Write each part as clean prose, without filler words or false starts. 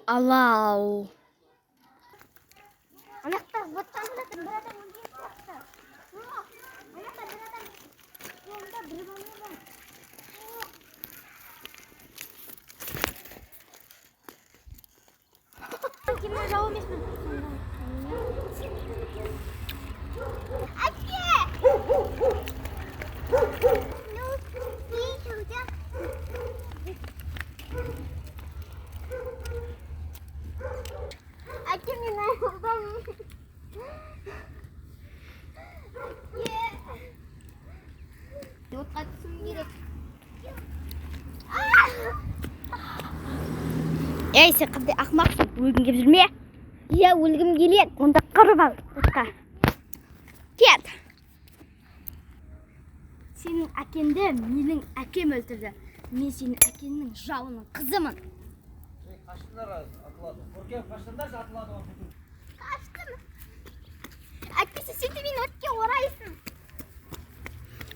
Алау. Анақта боттан жатыр, бір адам өлген сияқты. Анақта бір адам қолында бір бала бар. Кімнің жау емеспін? Әке! Әке, мен айналдым. Отқа түсім керек. Ей, сен қандай ақымақсың, өлгің келіп жүрме? Иә, өлгім келеді. Онда қырып ал отқа. Кет. Сенің әкеңді менің әкем өлтірді. Мен сенің әкеңнің жауының қызымын. Қаштыңдар атылады. Көркем қаштыңдар атылады. Қаштым. Әйтпесе сен де мені өртке орайсың.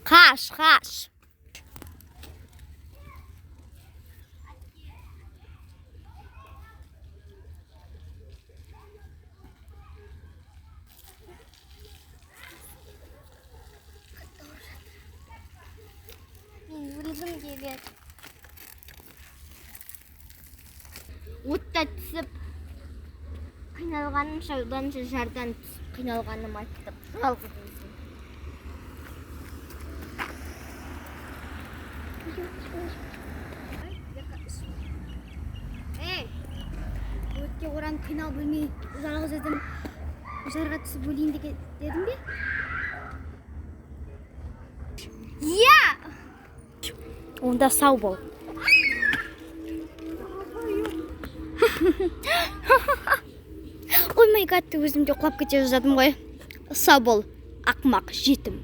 Қаш. Мен өлгім келеді. Отта түсіп қиналғаным шауданша жардан түсіп қиналғаным айттым. Жалғыз өзім. Ей, өртке оранып қиналып өлмей жалғыз өзім жарға түсіп өлейін дедің бе? Иә! Онда сау бол. Ой май гад, өзім де құлап кете жаздадым ғой. Сау бол, ақымақ жетім.